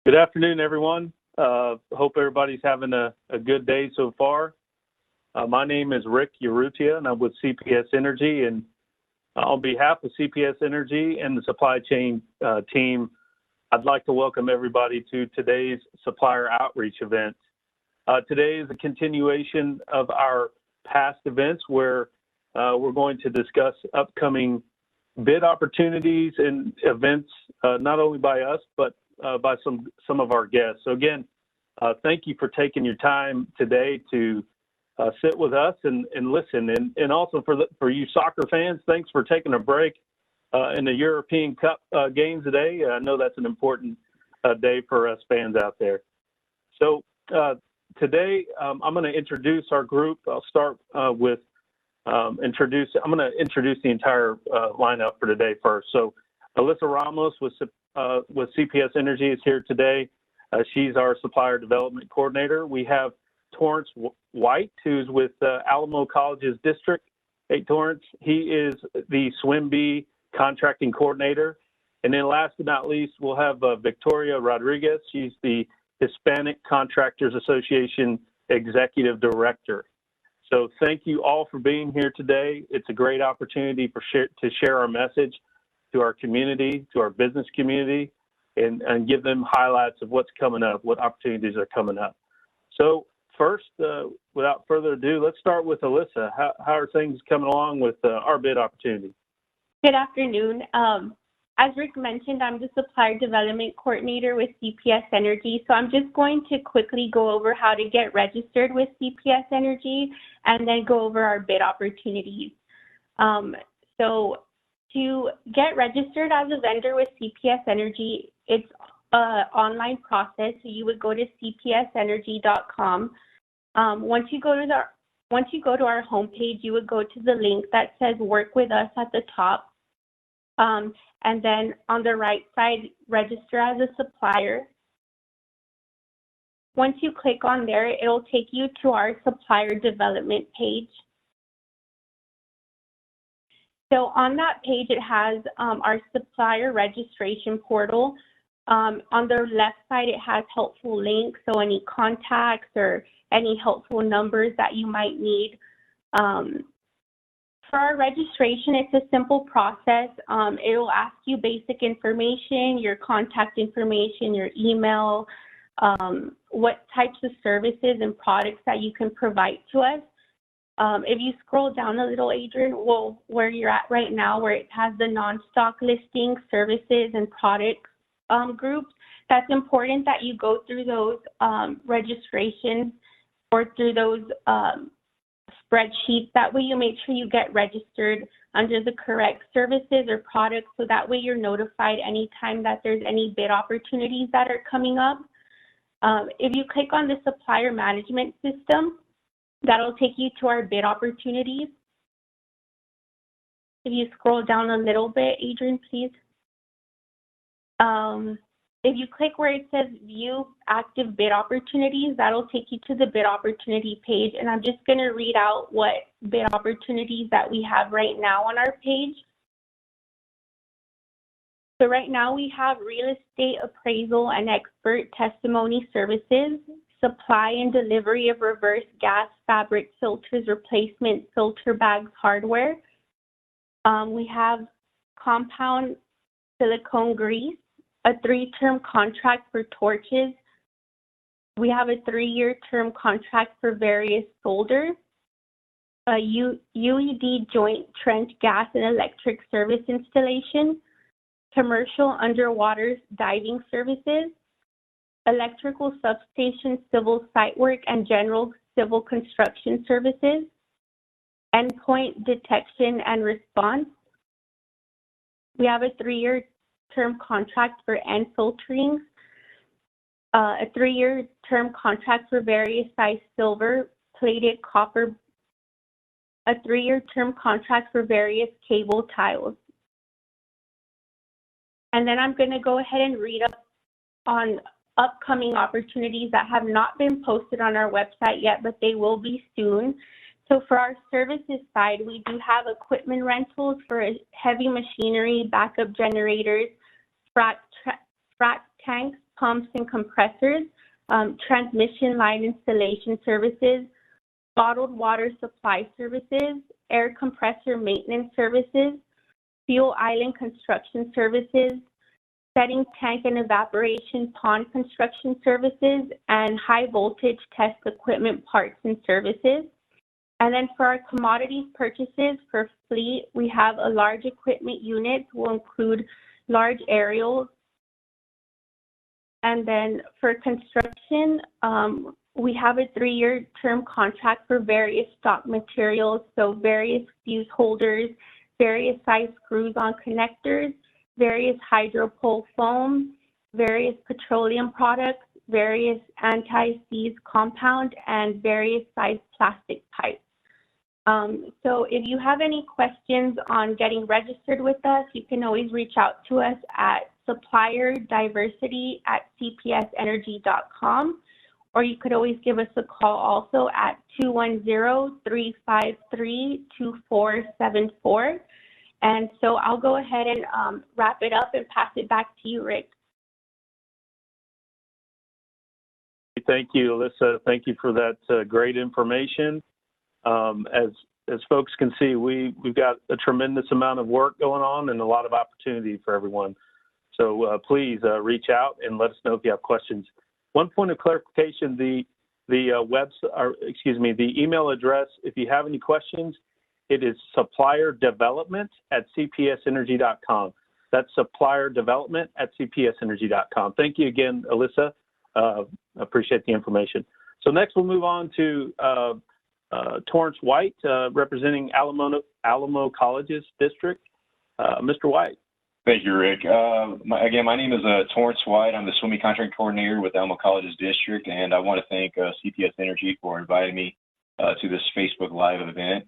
Good afternoon, everyone. Hope everybody's having a good day so far. My name is Rick Urrutia, and I'm with CPS Energy. And on behalf of CPS Energy and the supply chain team, I'd like to welcome everybody to today's Supplier Outreach event. Today is a continuation of our past events where we're going to discuss upcoming bid opportunities and events, not only by us, but by some of our guests. So again, thank you for taking your time today to sit with us and listen. And also for you soccer fans, thanks for taking a break in the European Cup games today. I know that's an important day for us fans out there. So today I'm going to introduce our group. I'll start with I'm going to introduce the entire lineup for today first. So Alyssa Ramos with CPS Energy is here today. She's our Supplier Development Coordinator. We have Torrance White, who's with Alamo Colleges District. Hey, Torrance, he is the SWIMB Contracting Coordinator. And then last but not least, we'll have Victoria Rodriguez. She's the Hispanic Contractors Association Executive Director. So thank you all for being here today. It's a great opportunity to share our message to our community, to our business community, and give them highlights of what's coming up, what opportunities are coming up. So first, without further ado, let's start with Alyssa. How are things coming along with our bid opportunity? Good afternoon. As Rick mentioned, I'm the Supplier Development Coordinator with CPS Energy. So I'm just going to quickly go over how to get registered with CPS Energy and then go over our bid opportunities. So to get registered as a vendor with CPS Energy, it's an online process. So you would go to cpsenergy.com. Once you go to our homepage, you would go to the link that says "Work with Us" at the top. And then on the right side, register as a supplier. Once you click on there, it'll take you to our supplier development page. So on that page, it has our supplier registration portal. On the left side, it has helpful links, so any contacts or any helpful numbers that you might need. For our registration, it's a simple process. It'll ask you basic information, your contact information, your email, what types of services and products that you can provide to us. If you scroll down a little, Adrian, where you're at right now, where it has the non-stock listings, services, and products groups, that's important that you go through those registrations or through those spreadsheets. That way you make sure you get registered under the correct services or products, so that way you're notified anytime that there's any bid opportunities that are coming up. If you click on the supplier management system, that'll take you to our bid opportunities. If you scroll down a little bit, Adrian, please. If you click where it says View Active Bid Opportunities, that'll take you to the bid opportunity page. And I'm just going to read out what bid opportunities that we have right now on our page. So right now we have real estate appraisal and expert testimony services, supply and delivery of reverse gas fabric filters, replacement filter bags hardware. We have compound silicone grease, a 3-term contract for torches. We have a 3-year term contract for various solders, a UED joint trench gas and electric service installation, commercial underwater diving services, electrical substation civil site work and general civil construction services, endpoint detection and response. We have a 3-year term contract for end filtering, a 3-year term contract for various size silver, plated copper, a 3-year term contract for various cable tiles. And then I'm going to go ahead and read up on upcoming opportunities that have not been posted on our website yet, but they will be soon. So for our services side, we do have equipment rentals for heavy machinery, backup generators, frac tanks, pumps and compressors, transmission line installation services, bottled water supply services, air compressor maintenance services, fuel island construction services, setting tank and evaporation pond construction services, and high voltage test equipment parts and services. And then for our commodities purchases for fleet, we have a large equipment unit will include large aerials. And then for construction, we have a 3-year term contract for various stock materials, so various fuse holders, various size screws on connectors, various hydropole foam, various petroleum products, various anti-seize compound, and various size plastic pipes. So if you have any questions on getting registered with us, you can always reach out to us at supplierdiversity@cpsenergy.com, or you could always give us a call also at 210-353-2474. And so I'll go ahead and wrap it up and pass it back to you, Rick. Thank you, Alyssa. Thank you for that great information. As folks can see, we've got a tremendous amount of work going on and a lot of opportunity for everyone. So please reach out and let us know if you have questions. One point of clarification: the email address, if you have any questions, it is supplierdevelopment@cpsenergy.com. That's supplierdevelopment@cpsenergy.com. Thank you again, Alyssa. Appreciate the information. So next we'll move on to Torrance White, representing Alamo Colleges District. Mr. White. Thank you, Rick. Again, my name is Torrance White. I'm the swimming contract coordinator with Alamo Colleges District, and I want to thank CPS Energy for inviting me to this Facebook Live event.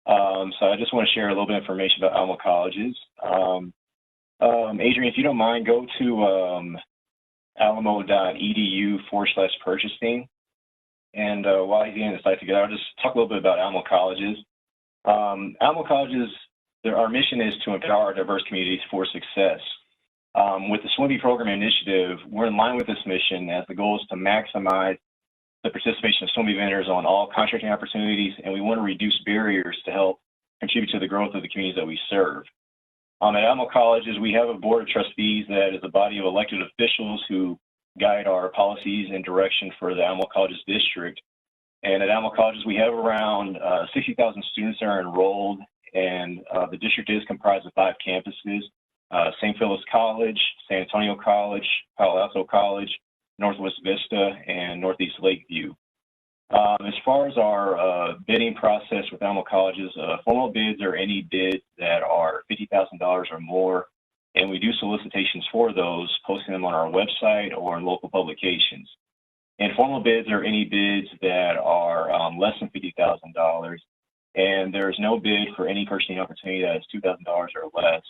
So I just want to share a little bit of information about Alamo Colleges. Adrian, if you don't mind, go to alamo.edu/purchasing. And while he's getting the site together, I'll just talk a little bit about Alamo Colleges. Alamo Colleges, our mission is to empower our diverse communities for success. With the SWIMBY program initiative, we're in line with this mission, as the goal is to maximize the participation of SWIMBY vendors on all contracting opportunities, and we want to reduce barriers to help contribute to the growth of the communities that we serve. At Alamo Colleges, we have a board of trustees that is a body of elected officials who guide our policies and direction for the Alamo Colleges District. And at Alamo Colleges, we have around 60,000 students that are enrolled, and the district is comprised of 5 campuses: St. Phyllis College, San Antonio College, Palo Alto College, Northwest Vista, and Northeast Lakeview. As far as our bidding process with Alamo Colleges, formal bids are any bids that are $50,000 or more, and we do solicitations for those, posting them on our website or in local publications. And formal bids are any bids that are less than $50,000, and there's no bid for any purchasing opportunity that is $2,000 or less.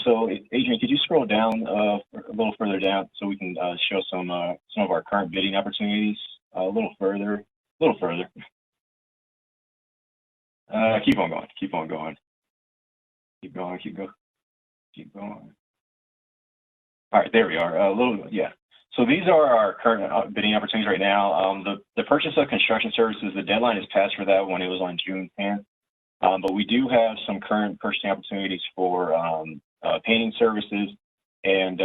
So, Adrian, could you scroll down a little further down so we can show some of our current bidding opportunities? A little further. Keep on going. Keep going. All right, there we are. So these are our current bidding opportunities right now. The purchase of construction services, the deadline is passed for that one. It was on June 10th. But we do have some current purchasing opportunities for painting services and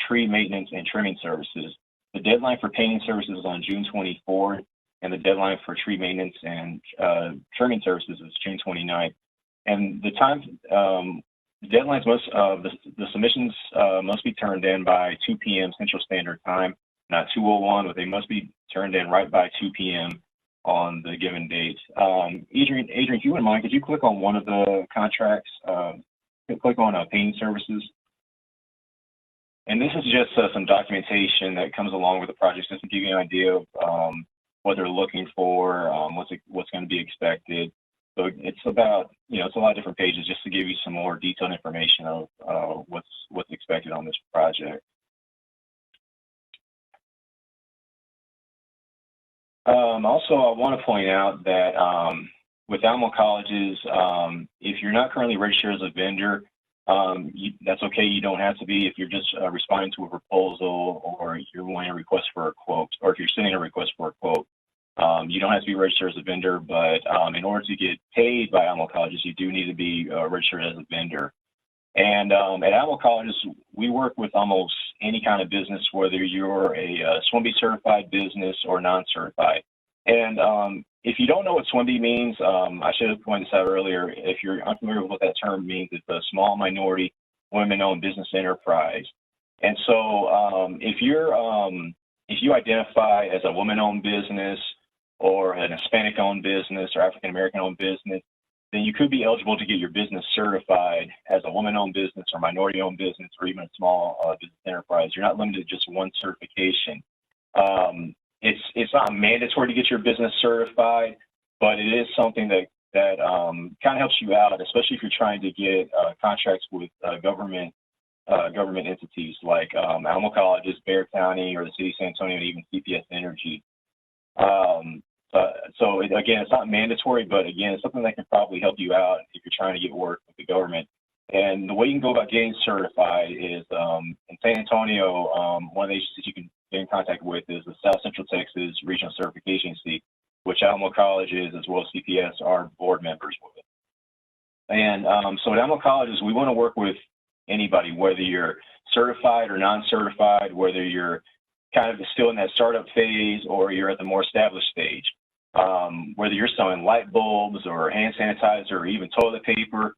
tree maintenance and trimming services. The deadline for painting services is on June 24th, and the deadline for tree maintenance and trimming services is June 29th. And the time, the deadlines the submissions must be turned in by 2 p.m. Central Standard Time, not 2:01, but they must be turned in right by 2 p.m. on the given date. Adrian, if you wouldn't mind, could you click on one of the contracts? Click on painting services. And this is just some documentation that comes along with the project, just to give you an idea of what they're looking for, what's going to be expected. So it's about, it's a lot of different pages just to give you some more detailed information of what's expected on this project. Also, I want to point out that with Alamo Colleges, if you're not currently registered as a vendor, that's okay. You don't have to be if you're just responding to a proposal or you're wanting a request for a quote, or if you're sending a request for a quote. You don't have to be registered as a vendor, but in order to get paid by Alamo Colleges, you do need to be registered as a vendor. And at Alamo Colleges, we work with almost any kind of business, whether you're a SWMB certified business or non-certified. And if you don't know what SWMB means, I should have pointed this out earlier. If you're unfamiliar with what that term means, it's a small minority women-owned business enterprise. And so if you identify as a woman-owned business or an Hispanic-owned business or African-American-owned business, then you could be eligible to get your business certified as a woman-owned business or minority-owned business or even a small business enterprise. You're not limited to just one certification. It's not mandatory to get your business certified, but it is something that kind of helps you out, especially if you're trying to get contracts with government entities like Alamo Colleges, Bexar County, or the City of San Antonio, and even CPS Energy. So again, it's not mandatory, but again, it's something that can probably help you out if you're trying to get work with the government. And the way you can go about getting certified is in San Antonio, one of the agencies you can get in contact with is the South Central Texas Regional Certification Agency, which Alamo Colleges as well as CPS are board members with. And so at Alamo Colleges, we want to work with anybody, whether you're certified or non-certified, whether you're kind of still in that startup phase or you're at the more established stage. Whether you're selling light bulbs or hand sanitizer or even toilet paper,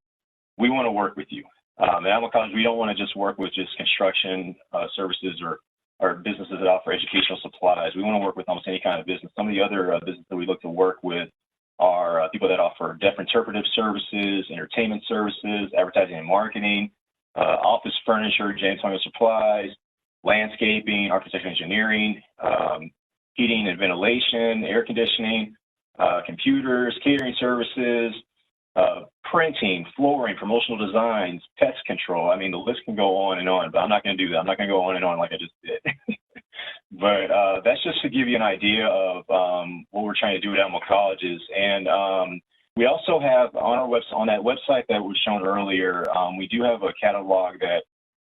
we want to work with you. At Alamo College, we don't want to just work with just construction services or businesses that offer educational supplies. We want to work with almost any kind of business. Some of the other businesses that we look to work with are people that offer deaf interpretive services, entertainment services, advertising and marketing, office furniture, janitorial supplies, landscaping, architecture engineering, heating and ventilation, air conditioning, computers, catering services, printing, flooring, promotional designs, pest control. I mean, the list can go on and on, but I'm not going to do that. I'm not going to go on and on like I just did. But that's just to give you an idea of what we're trying to do at Alamo Colleges. And we also have on that website that was shown earlier, we do have a catalog that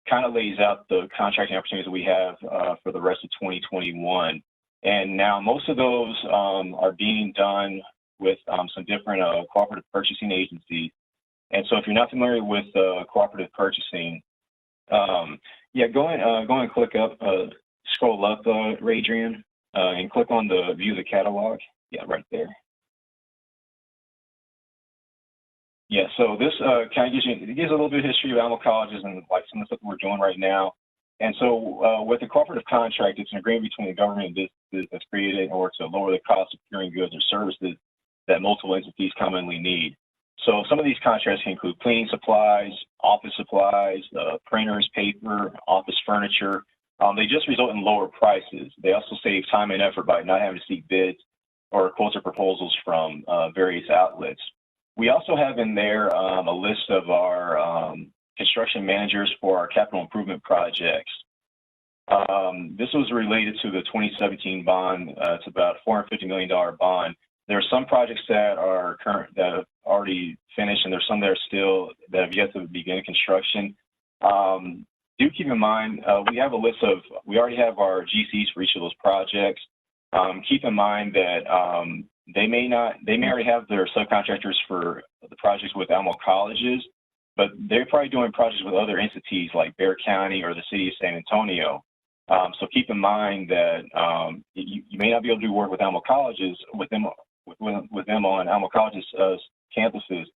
kind of lays out the contracting opportunities that we have for the rest of 2021. And now most of those are being done with some different cooperative purchasing agencies. And so if you're not familiar with cooperative purchasing, yeah, go and click up, scroll up, Adrian, and click on the view the catalog. Yeah, right there. Yeah, so this kind of gives a little bit of history of Alamo Colleges and like some of the stuff we're doing right now. And so with the cooperative contract, it's an agreement between the government and businesses that's created in order to lower the cost of procuring goods or services that multiple entities commonly need. So some of these contracts can include cleaning supplies, office supplies, printers, paper, office furniture. They just result in lower prices. They also save time and effort by not having to seek bids or quotes or proposals from various outlets. We also have in there a list of our construction managers for our capital improvement projects. This was related to the 2017 bond. It's about a $450 million bond. There are some projects that are that have already finished, and there's some that are still that have yet to begin construction. Do keep in mind we have a list of we already have our GCs for each of those projects. Keep in mind that they may already have their subcontractors for the projects with Alamo Colleges, but they're probably doing projects with other entities like Bexar County or the City of San Antonio. So keep in mind that you may not be able to do work with Alamo Colleges with them on Alamo Colleges campuses,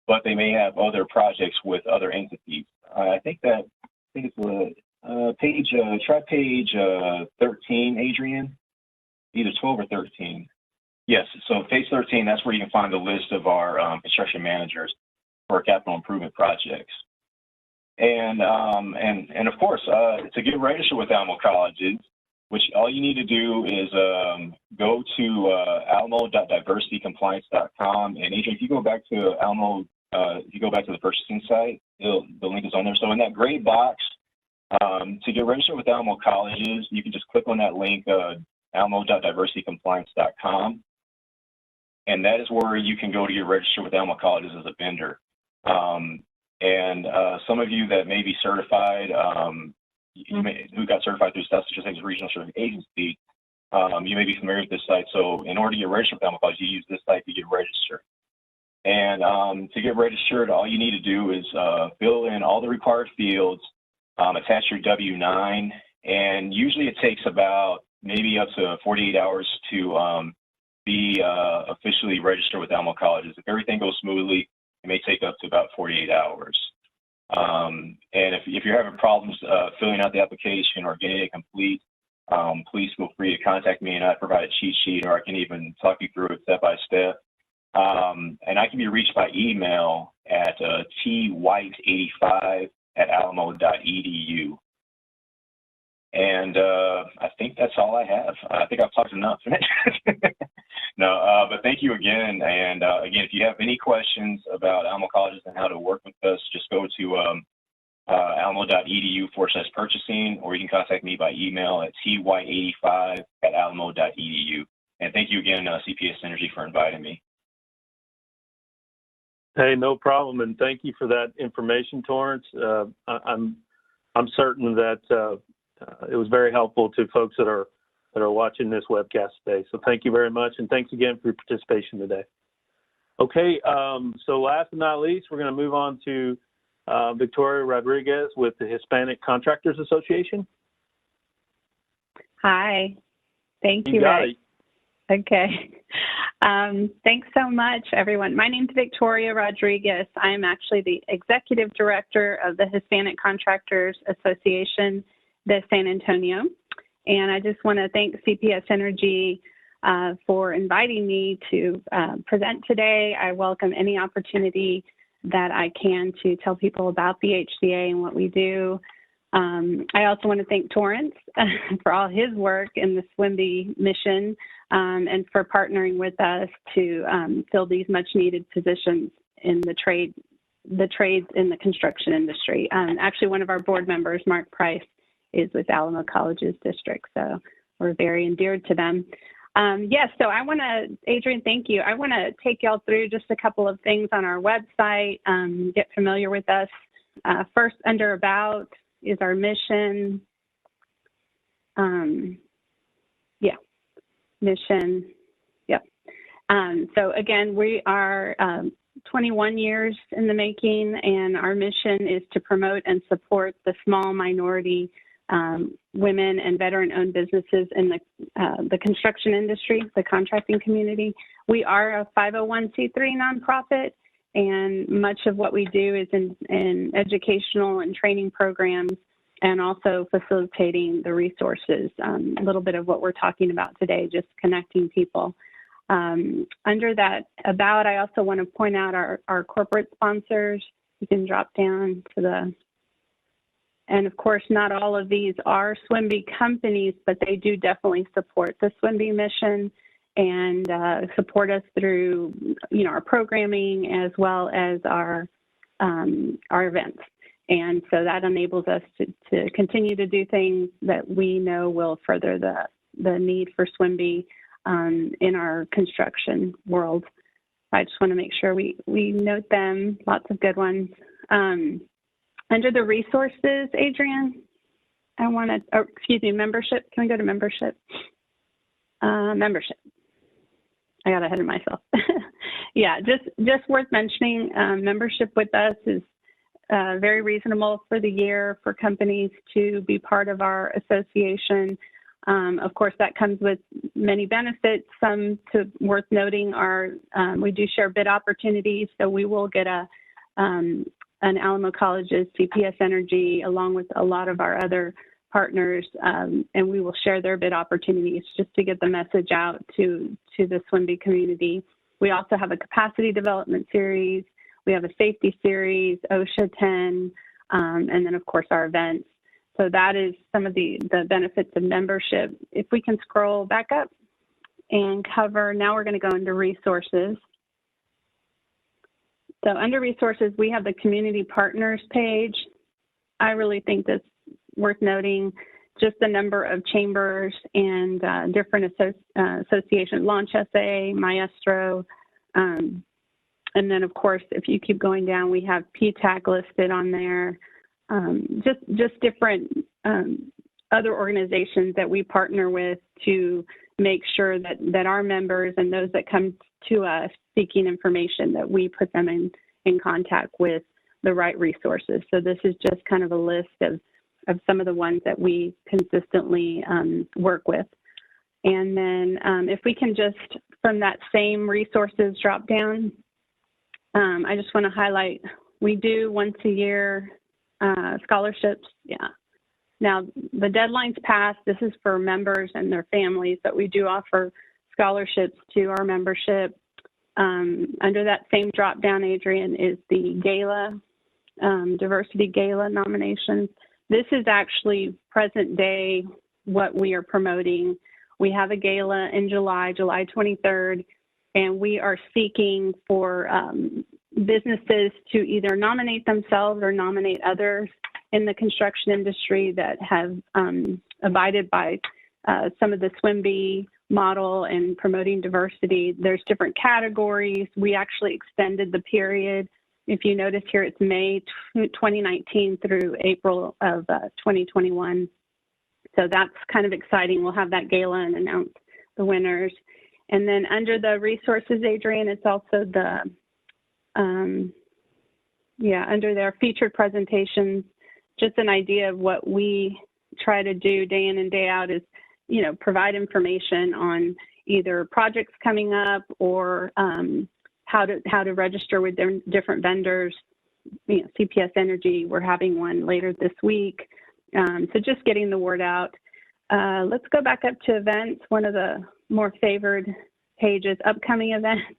but they may have other projects with other entities. I think it's try page 13, Adrian, either 12 or 13. Yes, so page 13, that's where you can find the list of our construction managers for capital improvement projects. And of course, to get registered with Alamo Colleges, which all you need to do is go to alamo.diversitycompliance.com. And Adrian, if you go back to Alamo, if you go back to the purchasing site, the link is on there. So in that gray box, to get registered with Alamo Colleges, you can just click on that link, alamo.diversitycompliance.com. And that is where you can go to get registered with Alamo Colleges as a vendor. And some of you that may be certified, who got certified through South Central Texas Regional Certification Agency, you may be familiar with this site. So in order to get registered with Alamo College, you use this site to get registered. And to get registered, all you need to do is fill in all the required fields, attach your W-9, and usually it takes about maybe up to 48 hours to be officially registered with Alamo Colleges. If everything goes smoothly, it may take up to about 48 hours. And if you're having problems filling out the application or getting it complete, please feel free to contact me, and I provide a cheat sheet, or I can even talk you through it step by step. And I can be reached by email at twhite85@alamo.edu. And I think that's all I have. I think I've talked enough. No, but thank you again. And again, if you have any questions about Alamo Colleges and how to work with us, just go to alamo.edu/purchasing, or you can contact me by email at ty85@alamo.edu. And thank you again, CPS Energy, for inviting me. Hey, no problem, and thank you for that information, Torrance. I'm certain that it was very helpful to folks that are watching this webcast today. So thank you very much, and thanks again for your participation today. Okay, so last but not least, we're going to move on to Victoria Rodriguez with the Hispanic Contractors Association. Hi, thank you. You got it. Okay. Thanks so much, everyone. My name is Victoria Rodriguez. I'm actually the Executive Director of the Hispanic Contractors Association de San Antonio. And I just want to thank CPS Energy for inviting me to present today. I welcome any opportunity that I can to tell people about the HCA and what we do. I also want to thank Torrance for all his work in the SWMB mission and for partnering with us to fill these much needed positions in the trades in the construction industry. Actually, one of our board members, Mark Price, is with Alamo Colleges District, so we're very endeared to them. Yes, so I want to, Adrian, thank you. I want to take y'all through just a couple of things on our website, get familiar with us. First, under About is our mission. Mission, yep. So again, we are 21 years in the making, and our mission is to promote and support the small minority women and veteran-owned businesses in the construction industry, the contracting community. We are a 501c3 nonprofit, and much of what we do is in educational and training programs, and also facilitating the resources. A little bit of what we're talking about today, just connecting people. Under that About, I also want to point out our corporate sponsors. You can drop down to the, and of course, not all of these are SWMB companies, but they do definitely support the SWMB mission and support us through, our programming as well as our events. And so that enables us to continue to do things that we know will further the need for SWMB in our construction world. I just want to make sure we note them, lots of good ones. Under the resources, Adrian, I want to, membership. Can we go to membership? Membership. I got ahead of myself. Yeah, just worth mentioning, membership with us is very reasonable for the year for companies to be part of our association. Of course, that comes with many benefits. Some worth noting are we do share bid opportunities, so we will get an Alamo Colleges, CPS Energy, along with a lot of our other partners, and we will share their bid opportunities just to get the message out to the SWMB community. We also have a capacity development series. We have a safety series, OSHA 10, and then, of course, our events. So that is some of the benefits of membership. If we can scroll back up and cover, now we're going to go into resources. So under resources, we have the community partners page. I really think that's worth noting, just the number of chambers and different associations, Launch SA, Maestro, And then, of course, if you keep going down, we have PTAC listed on there, just different other organizations that we partner with to make sure that our members and those that come to us seeking information, that we put them in contact with the right resources. So this is just kind of a list of some of the ones that we consistently work with. And then if we can just, from that same resources drop down, I just want to highlight, we do once a year scholarships. Yeah. Now, the deadline's passed. This is for members and their families, but we do offer scholarships to our membership. Under that same drop down, Adrian, is the gala, diversity gala nominations. This is actually present day what we are promoting. We have a gala in July 23rd, and we are seeking for businesses to either nominate themselves or nominate others in the construction industry that have abided by some of the SWIMB model and promoting diversity. There's different categories. We actually extended the period. If you notice here, it's May 2019 through April of 2021. So that's kind of exciting. We'll have that gala and announce the winners. And then under the resources, Adrian, it's also the, under their featured presentations, just an idea of what we try to do day in and day out is, provide information on either projects coming up or how to register with different vendors. CPS Energy, we're having one later this week. So just getting the word out. Let's go back up to events, one of the more favored pages, upcoming events.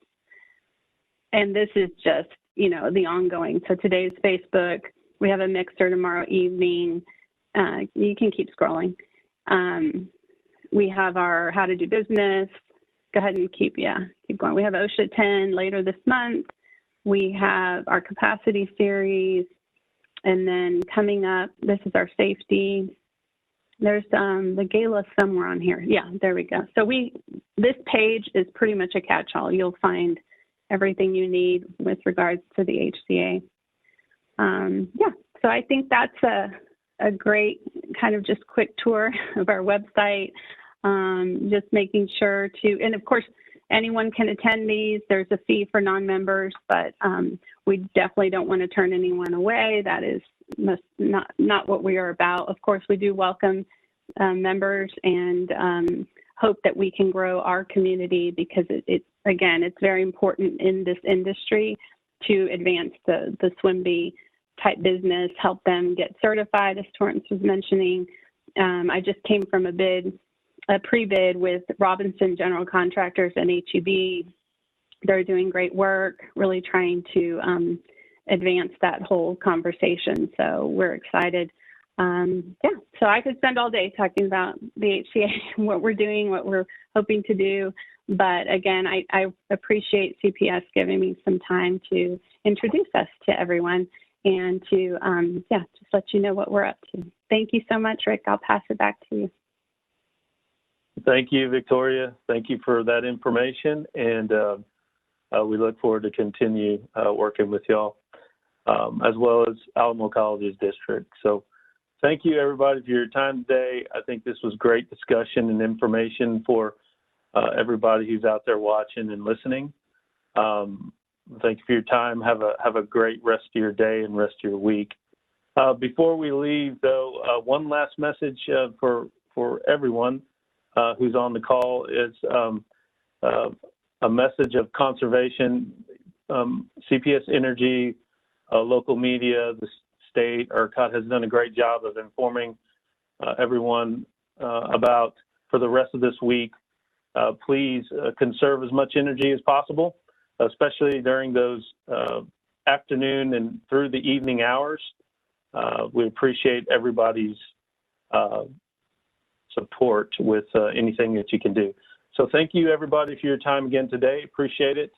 And this is just, the ongoing. So today's Facebook, we have a mixer tomorrow evening. You can keep scrolling. We have our How to Do Business. Go ahead and keep going. We have OSHA 10 later this month. We have our capacity series. And then coming up, this is our safety. There's the gala somewhere on here. Yeah, there we go. So this page is pretty much a catch-all. You'll find everything you need with regards to the HCA. So I think that's a great kind of just quick tour of our website. Just making sure to, and of course, anyone can attend these. There's a fee for non-members, but we definitely don't want to turn anyone away. That is not what we are about. Of course, we do welcome members and hope that we can grow our community because again, it's very important in this industry to advance the SWIMB type business, help them get certified, as Torrance was mentioning. I just came from a pre-bid with Robinson General Contractors and HEB. They're doing great work, really trying to advance that whole conversation. So we're excited. So I could spend all day talking about the HCA, what we're doing, what we're hoping to do. But again, I appreciate CPS giving me some time to introduce us to everyone and to, just let you know what we're up to. Thank you so much, Rick. I'll pass it back to you. Thank you, Victoria. Thank you for that information. And we look forward to continue working with y'all, as well as Alamo Colleges District. So thank you, everybody, for your time today. I think this was great discussion and information for everybody who's out there watching and listening. Thank you for your time. Have a great rest of your day and rest of your week. Before we leave, though, one last message for everyone who's on the call is a message of conservation. CPS Energy, local media, the state, ERCOT has done a great job of informing everyone about, for the rest of this week, please conserve as much energy as possible, especially during those afternoon and through the evening hours. We appreciate everybody's support with anything that you can do. So thank you, everybody, for your time again today. Appreciate it.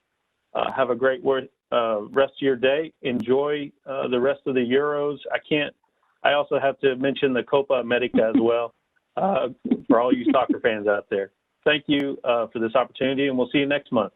Have a great rest of your day. Enjoy the rest of the Euros. I also have to mention the Copa America as well for all you soccer fans out there. Thank you for this opportunity, and we'll see you next month.